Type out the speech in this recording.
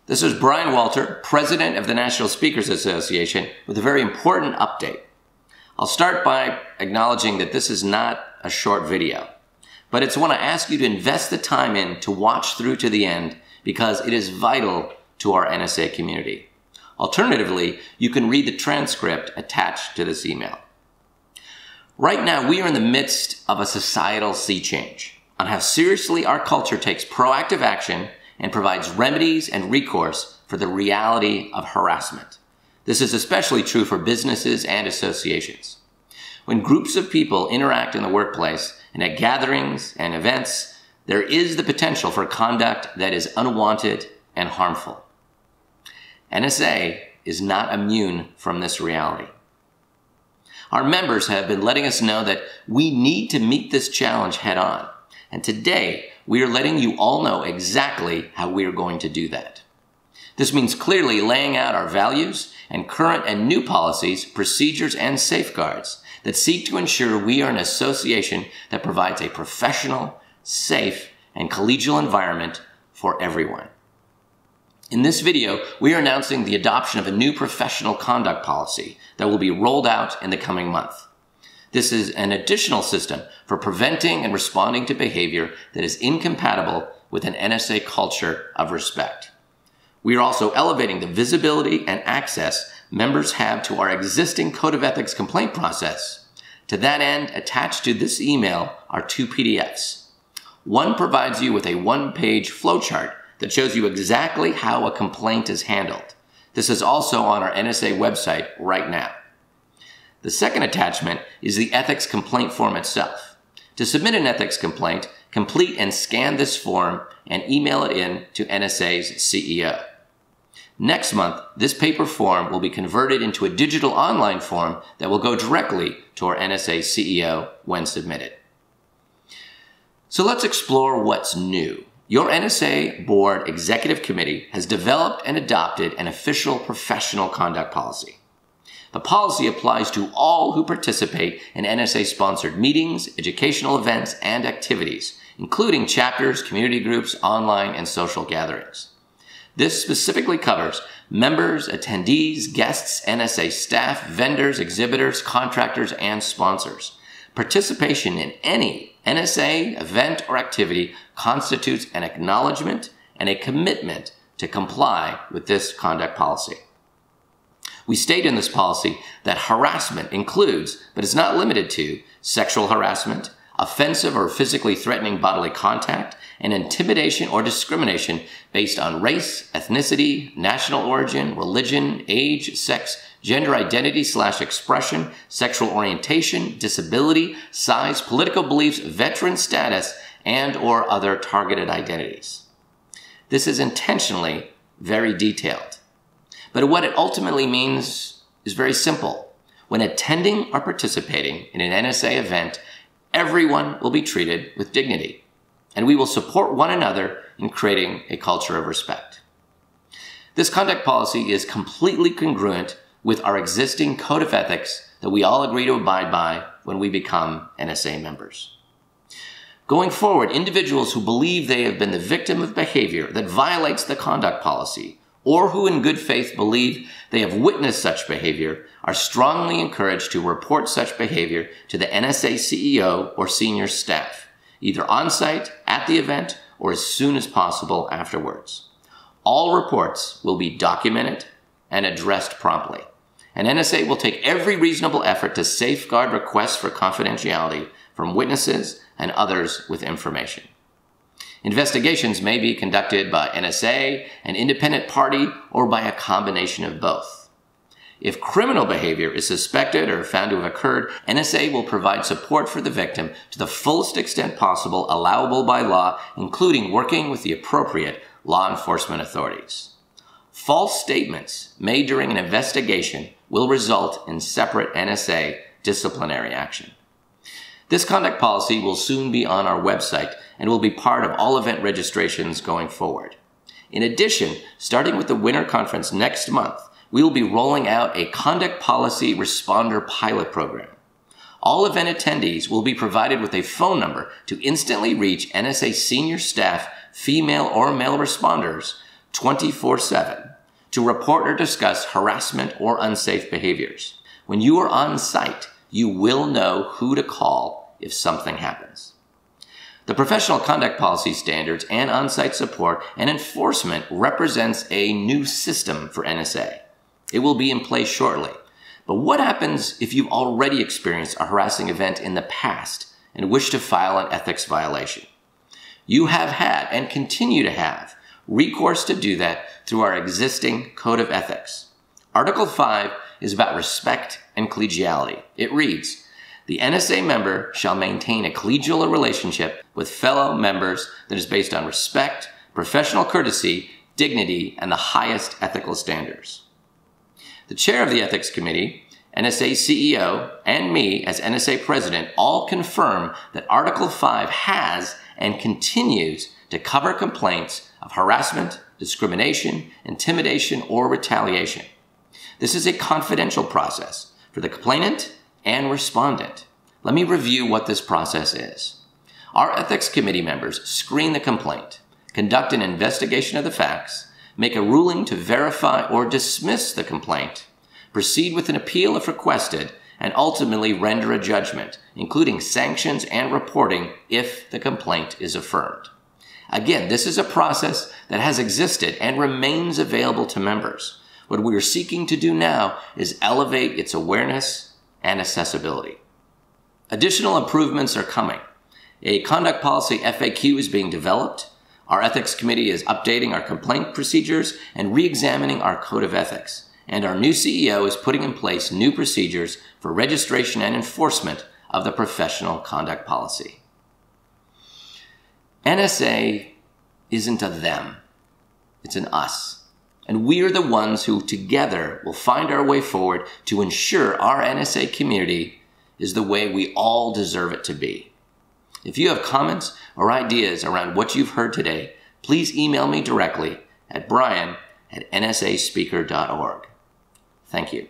This is Brian Walter, President of the National Speakers Association, with a very important update. I'll start by acknowledging that this is not a short video, but it's one I ask you to invest the time in to watch through to the end because it is vital to our NSA community. Alternatively, you can read the transcript attached to this email. Right now, we are in the midst of a societal sea change on how seriously our culture takes proactive action and provides remedies and recourse for the reality of harassment. This is especially true for businesses and associations. When groups of people interact in the workplace and at gatherings and events, there is the potential for conduct that is unwanted and harmful. NSA is not immune from this reality. Our members have been letting us know that we need to meet this challenge head on. And today, we are letting you all know exactly how we are going to do that. This means clearly laying out our values and current and new policies, procedures, and safeguards that seek to ensure we are an association that provides a professional, safe, and collegial environment for everyone. In this video, we are announcing the adoption of a new professional conduct policy that will be rolled out in the coming month. This is an additional system for preventing and responding to behavior that is incompatible with an NSA culture of respect. We are also elevating the visibility and access members have to our existing Code of Ethics complaint process. To that end, attached to this email are two PDFs. One provides you with a one-page flowchart that shows you exactly how a complaint is handled. This is also on our NSA website right now. The second attachment is the ethics complaint form itself. To submit an ethics complaint, complete and scan this form and email it in to NSA's CEO. Next month, this paper form will be converted into a digital online form that will go directly to our NSA CEO when submitted. So let's explore what's new. Your NSA Board Executive Committee has developed and adopted an official professional conduct policy. The policy applies to all who participate in NSA-sponsored meetings, educational events, and activities, including chapters, community groups, online, and social gatherings. This specifically covers members, attendees, guests, NSA staff, vendors, exhibitors, contractors, and sponsors. Participation in any NSA event or activity constitutes an acknowledgement and a commitment to comply with this conduct policy. We state in this policy that harassment includes, but is not limited to, sexual harassment, offensive or physically threatening bodily contact, and intimidation or discrimination based on race, ethnicity, national origin, religion, age, sex, gender identity/expression, sexual orientation, disability, size, political beliefs, veteran status, and or other targeted identities. This is intentionally very detailed. But what it ultimately means is very simple. When attending or participating in an NSA event, everyone will be treated with dignity, and we will support one another in creating a culture of respect. This conduct policy is completely congruent with our existing Code of Ethics that we all agree to abide by when we become NSA members. Going forward, individuals who believe they have been the victim of behavior that violates the conduct policy, or who in good faith believe they have witnessed such behavior, are strongly encouraged to report such behavior to the NSA CEO or senior staff, either on-site, at the event, or as soon as possible afterwards. All reports will be documented and addressed promptly, and NSA will take every reasonable effort to safeguard requests for confidentiality from witnesses and others with information. Investigations may be conducted by NSA, an independent party, or by a combination of both. If criminal behavior is suspected or found to have occurred, NSA will provide support for the victim to the fullest extent possible allowable by law, including working with the appropriate law enforcement authorities. False statements made during an investigation will result in separate NSA disciplinary action. This conduct policy will soon be on our website and will be part of all event registrations going forward. In addition, starting with the Winter Conference next month, we will be rolling out a conduct policy responder pilot program. All event attendees will be provided with a phone number to instantly reach NSA senior staff, female or male responders, 24/7 to report or discuss harassment or unsafe behaviors. When you are on site, you will know who to call if something happens. The professional conduct policy standards and on-site support and enforcement represents a new system for NSA. It will be in place shortly. But what happens if you've already experienced a harassing event in the past and wish to file an ethics violation? You have had and continue to have recourse to do that through our existing Code of Ethics. Article 5 is about respect and collegiality. It reads, "The NSA member shall maintain a collegial relationship with fellow members that is based on respect, professional courtesy, dignity, and the highest ethical standards." The chair of the Ethics Committee, NSA CEO, and me as NSA President all confirm that Article 5 has and continues to cover complaints of harassment, discrimination, intimidation, or retaliation. This is a confidential process for the complainant and respondent. Let me review what this process is. Our Ethics Committee members screen the complaint, conduct an investigation of the facts, make a ruling to verify or dismiss the complaint, proceed with an appeal if requested, and ultimately render a judgment, including sanctions and reporting if the complaint is affirmed. Again, this is a process that has existed and remains available to members. What we are seeking to do now is elevate its awareness and accessibility. Additional improvements are coming. A conduct policy FAQ is being developed. Our Ethics Committee is updating our complaint procedures and re-examining our Code of Ethics. And our new CEO is putting in place new procedures for registration and enforcement of the professional conduct policy. NSA isn't a them, it's an us. And we are the ones who together will find our way forward to ensure our NSA community is the way we all deserve it to be. If you have comments or ideas around what you've heard today, please email me directly at brian@nsaspeaker.org. Thank you.